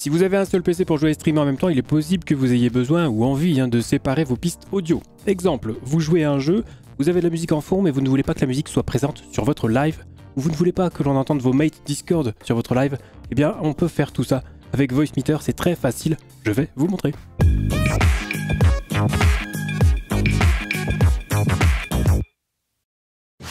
Si vous avez un seul PC pour jouer et streamer en même temps, il est possible que vous ayez besoin ou envie de séparer vos pistes audio. Exemple, vous jouez à un jeu, vous avez de la musique en fond mais vous ne voulez pas que la musique soit présente sur votre live, ou vous ne voulez pas que l'on entende vos mates Discord sur votre live, eh bien on peut faire tout ça. Avec Voicemeeter, c'est très facile, je vais vous montrer.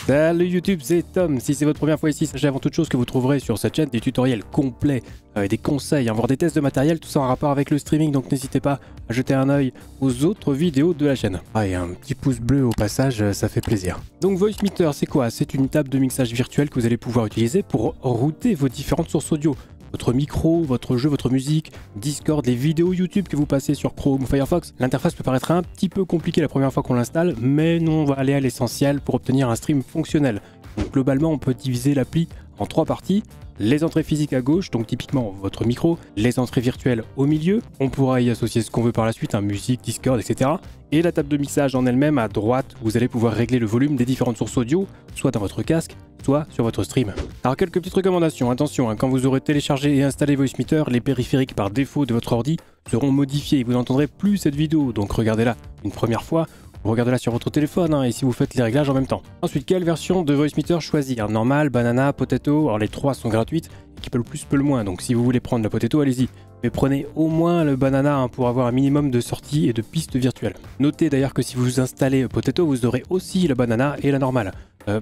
Salut YouTube, c'est Tom. Si c'est votre première fois ici, sachez avant toute chose que vous trouverez sur cette chaîne des tutoriels complets, des conseils, voire des tests de matériel, tout ça en rapport avec le streaming, donc n'hésitez pas à jeter un œil aux autres vidéos de la chaîne. Ah, et un petit pouce bleu au passage, ça fait plaisir. Donc Voicemeeter, c'est quoi? C'est une table de mixage virtuelle que vous allez pouvoir utiliser pour router vos différentes sources audio. Votre micro, votre jeu, votre musique, Discord, les vidéos YouTube que vous passez sur Chrome ou Firefox. L'interface peut paraître un petit peu compliquée la première fois qu'on l'installe, mais nous on va aller à l'essentiel pour obtenir un stream fonctionnel. Donc globalement on peut diviser l'appli en 3 parties. Les entrées physiques à gauche, donc typiquement votre micro, les entrées virtuelles au milieu, on pourra y associer ce qu'on veut par la suite, musique, Discord, etc. Et la table de mixage en elle-même à droite, vous allez pouvoir régler le volume des différentes sources audio, soit dans votre casque, soit sur votre stream. Alors quelques petites recommandations, attention, quand vous aurez téléchargé et installé Voicemeeter, les périphériques par défaut de votre ordi seront modifiés, vous n'entendrez plus cette vidéo, donc regardez-la une première fois, vous regardez là sur votre téléphone et si vous faites les réglages en même temps. Ensuite, quelle version de Voicemeeter choisir? Normal, Banana, Potato, alors les trois sont gratuites, qui peut le plus peut le moins, donc si vous voulez prendre la Potato, allez-y. Mais prenez au moins le Banana pour avoir un minimum de sorties et de pistes virtuelles. Notez d'ailleurs que si vous installez Potato, vous aurez aussi la Banana et la normale.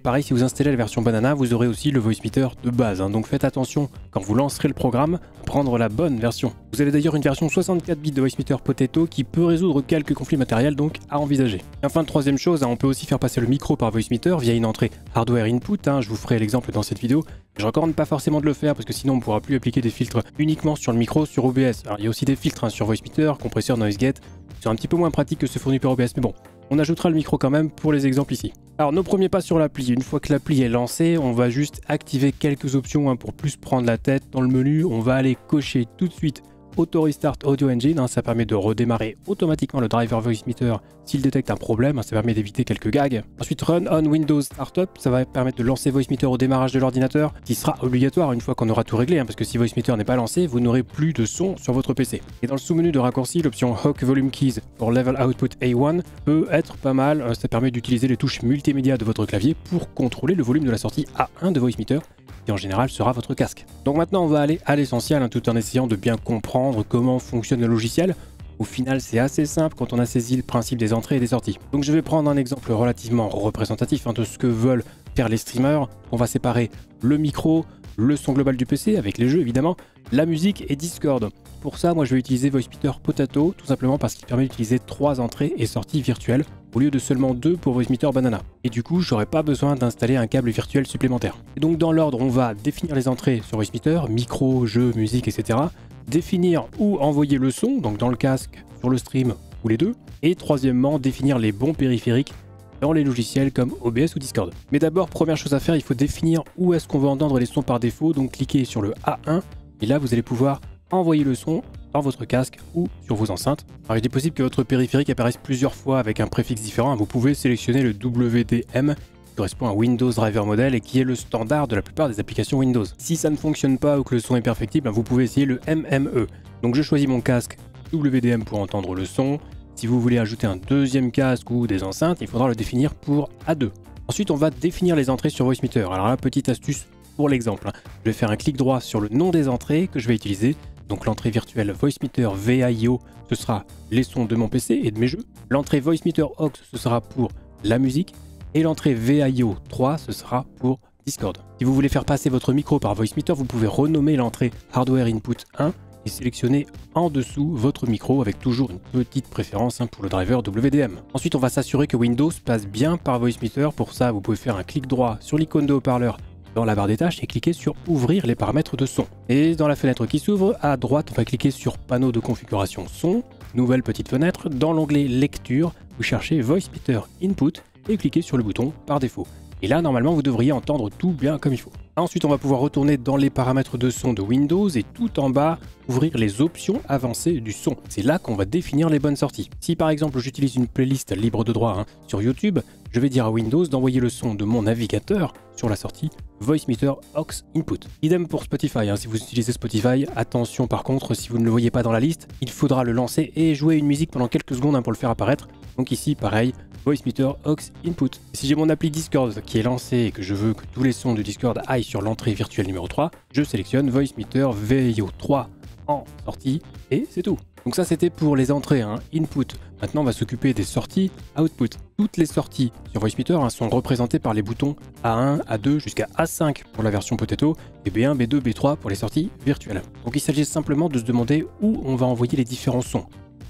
Pareil, si vous installez la version Banana, vous aurez aussi le Voicemeeter de base. Donc faites attention quand vous lancerez le programme à prendre la bonne version. Vous avez d'ailleurs une version 64 bits de Voicemeeter Potato qui peut résoudre quelques conflits matériels, donc à envisager. Et enfin, troisième chose, on peut aussi faire passer le micro par Voicemeeter via une entrée hardware input. Je vous ferai l'exemple dans cette vidéo. Je recommande pas forcément de le faire parce que sinon on ne pourra plus appliquer des filtres uniquement sur le micro sur OBS. Alors il y a aussi des filtres sur Voicemeeter, compresseur, noise gate, qui sont un petit peu moins pratiques que ceux fournis par OBS, mais bon. On ajoutera le micro quand même pour les exemples ici. Alors nos premiers pas sur l'appli, une fois que l'appli est lancée, on va juste activer quelques options pour plus prendre la tête dans le menu. On va aller cocher tout de suite Auto Restart Audio Engine, ça permet de redémarrer automatiquement le driver Voicemeeter s'il détecte un problème, ça permet d'éviter quelques gags. Ensuite Run on Windows Startup, ça va permettre de lancer Voicemeter au démarrage de l'ordinateur, qui sera obligatoire une fois qu'on aura tout réglé, parce que si Voicemeter n'est pas lancé, vous n'aurez plus de son sur votre PC. Et dans le sous-menu de raccourci, l'option Hawk Volume Keys pour Level Output A1 peut être pas mal, ça permet d'utiliser les touches multimédia de votre clavier pour contrôler le volume de la sortie A1 de Voicemeter, qui en général sera votre casque. Donc maintenant on va aller à l'essentiel, tout en essayant de bien comprendre comment fonctionne le logiciel. Au final c'est assez simple quand on a saisi le principe des entrées et des sorties. Donc je vais prendre un exemple relativement représentatif de ce que veulent faire les streamers. On va séparer le micro, le son global du PC avec les jeux évidemment, la musique et Discord. Pour ça moi je vais utiliser Voicemeter Potato tout simplement parce qu'il permet d'utiliser 3 entrées et sorties virtuelles au lieu de seulement 2 pour Voicemeter Banana. Et du coup, j'aurais pas besoin d'installer un câble virtuel supplémentaire. Et donc dans l'ordre, on va définir les entrées sur Voicemeter, micro, jeu, musique, etc. Définir où envoyer le son, donc dans le casque, sur le stream ou les deux. Et troisièmement, définir les bons périphériques dans les logiciels comme OBS ou Discord. Mais d'abord, première chose à faire, il faut définir où est-ce qu'on veut entendre les sons par défaut. Donc cliquez sur le A1 et là, vous allez pouvoir envoyer le son dans votre casque ou sur vos enceintes. Alors il est possible que votre périphérique apparaisse plusieurs fois avec un préfixe différent. Vous pouvez sélectionner le WDM qui correspond à Windows Driver Model et qui est le standard de la plupart des applications Windows. Si ça ne fonctionne pas ou que le son est perfectible, vous pouvez essayer le MME. Donc je choisis mon casque WDM pour entendre le son. Si vous voulez ajouter un deuxième casque ou des enceintes, il faudra le définir pour A2. Ensuite on va définir les entrées sur Voicemeter. Alors là, petite astuce pour l'exemple. Je vais faire un clic droit sur le nom des entrées que je vais utiliser. Donc l'entrée virtuelle Voicemeter VAIO, ce sera les sons de mon PC et de mes jeux. L'entrée Voicemeter aux, ce sera pour la musique. Et l'entrée VAIO 3, ce sera pour Discord. Si vous voulez faire passer votre micro par Voicemeter, vous pouvez renommer l'entrée Hardware Input 1 et sélectionner en dessous votre micro avec toujours une petite préférence pour le driver WDM. Ensuite, on va s'assurer que Windows passe bien par Voicemeter. Pour ça, vous pouvez faire un clic droit sur l'icône de haut-parleur dans la barre des tâches et cliquer sur ouvrir les paramètres de son. Et dans la fenêtre qui s'ouvre, à droite, on va cliquer sur panneau de configuration son, nouvelle petite fenêtre. Dans l'onglet lecture, vous cherchez Voicemeter Input et cliquez sur le bouton par défaut. Et là, normalement, vous devriez entendre tout bien comme il faut. Ensuite, on va pouvoir retourner dans les paramètres de son de Windows et tout en bas, ouvrir les options avancées du son. C'est là qu'on va définir les bonnes sorties. Si par exemple j'utilise une playlist libre de droit sur YouTube, je vais dire à Windows d'envoyer le son de mon navigateur sur la sortie Voicemeeter aux Input. Idem pour Spotify, si vous utilisez Spotify, attention par contre, si vous ne le voyez pas dans la liste, il faudra le lancer et jouer une musique pendant quelques secondes pour le faire apparaître. Donc ici, pareil, Voicemeter aux Input. Si j'ai mon appli Discord qui est lancé et que je veux que tous les sons de Discord aillent sur l'entrée virtuelle numéro 3, je sélectionne Voicemeter VIO 3 en sortie et c'est tout. Donc ça c'était pour les entrées, input. Maintenant on va s'occuper des sorties output. Toutes les sorties sur Voicemeter sont représentées par les boutons A1, A2 jusqu'à A5 pour la version Potato et B1, B2, B3 pour les sorties virtuelles. Donc il s'agit simplement de se demander où on va envoyer les différents sons.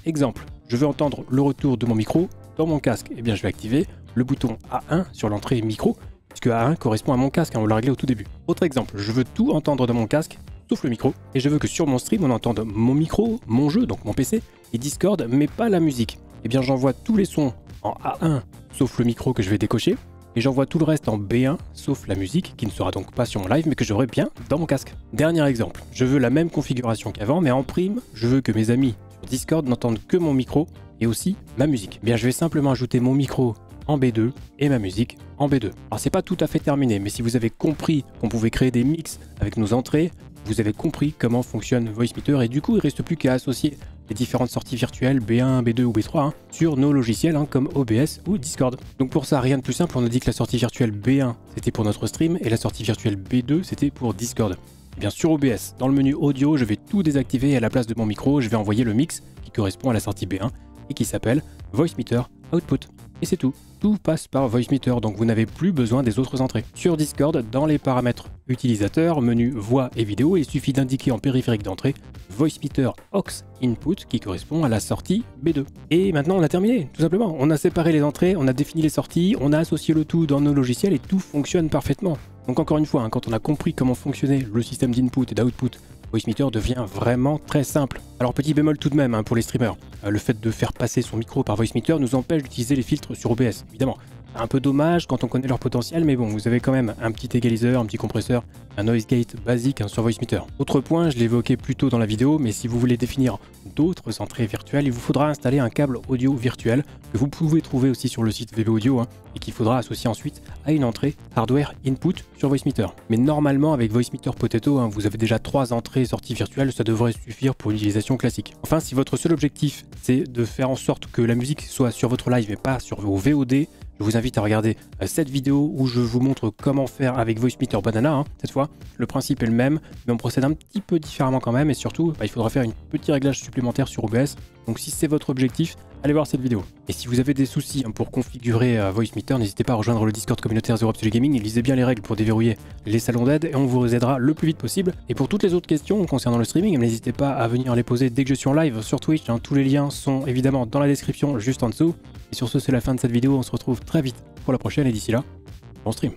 Exemple, je veux entendre le retour de mon micro dans mon casque. Eh bien je vais activer le bouton A1 sur l'entrée micro puisque A1 correspond à mon casque, on l'a réglé au tout début. Autre exemple, je veux tout entendre dans mon casque sauf le micro, et je veux que sur mon stream on entende mon micro, mon jeu, donc mon PC, et Discord, mais pas la musique. Eh bien j'envoie tous les sons en A1, sauf le micro que je vais décocher, et j'envoie tout le reste en B1, sauf la musique, qui ne sera donc pas sur mon live, mais que j'aurai bien dans mon casque. Dernier exemple, je veux la même configuration qu'avant, mais en prime, je veux que mes amis sur Discord n'entendent que mon micro, et aussi ma musique. Eh bien je vais simplement ajouter mon micro en B2 et ma musique en B2. Alors c'est pas tout à fait terminé, mais si vous avez compris qu'on pouvait créer des mix avec nos entrées, vous avez compris comment fonctionne Voicemeter et du coup il ne reste plus qu'à associer les différentes sorties virtuelles B1, B2 ou B3 sur nos logiciels comme OBS ou Discord. Donc pour ça rien de plus simple, on a dit que la sortie virtuelle B1 c'était pour notre stream et la sortie virtuelle B2 c'était pour Discord. Et bien sur OBS, dans le menu audio, je vais tout désactiver et à la place de mon micro, je vais envoyer le mix qui correspond à la sortie B1 et qui s'appelle Voicemeter Output. Et c'est tout. Tout passe par Voicemeter, donc vous n'avez plus besoin des autres entrées. Sur Discord, dans les paramètres utilisateurs, menu voix et vidéo, il suffit d'indiquer en périphérique d'entrée Voicemeter aux Input qui correspond à la sortie B2. Et maintenant on a terminé, tout simplement. On a séparé les entrées, on a défini les sorties, on a associé le tout dans nos logiciels et tout fonctionne parfaitement. Donc encore une fois, quand on a compris comment fonctionnait le système d'input et d'output, Voicemeter devient vraiment très simple. Alors petit bémol tout de même pour les streamers, le fait de faire passer son micro par Voicemeter nous empêche d'utiliser les filtres sur OBS, évidemment. Un peu dommage quand on connaît leur potentiel, mais bon, vous avez quand même un petit égaliseur, un petit compresseur, un noise gate basique sur Voicemeter. Autre point, je l'ai évoqué plus tôt dans la vidéo, mais si vous voulez définir d'autres entrées virtuelles, il vous faudra installer un câble audio virtuel que vous pouvez trouver aussi sur le site VB Audio et qu'il faudra associer ensuite à une entrée hardware input sur Voicemeter. Mais normalement, avec Voicemeter Potato, vous avez déjà 3 entrées sorties virtuelles, ça devrait suffire pour une utilisation classique. Enfin, si votre seul objectif, c'est de faire en sorte que la musique soit sur votre live et pas sur vos VOD, je vous invite à regarder cette vidéo où je vous montre comment faire avec Voicemeter Banana. Cette fois, le principe est le même, mais on procède un petit peu différemment quand même. Et surtout, il faudra faire un petit réglage supplémentaire sur OBS. Donc si c'est votre objectif, allez voir cette vidéo. Et si vous avez des soucis pour configurer Voicemeter, n'hésitez pas à rejoindre le Discord communautaire Zero Absolute Gaming et lisez bien les règles pour déverrouiller les salons d'aide et on vous aidera le plus vite possible. Et pour toutes les autres questions concernant le streaming, n'hésitez pas à venir les poser dès que je suis en live sur Twitch. Tous les liens sont évidemment dans la description juste en dessous. Et sur ce, c'est la fin de cette vidéo. On se retrouve très vite pour la prochaine et d'ici là, bon stream.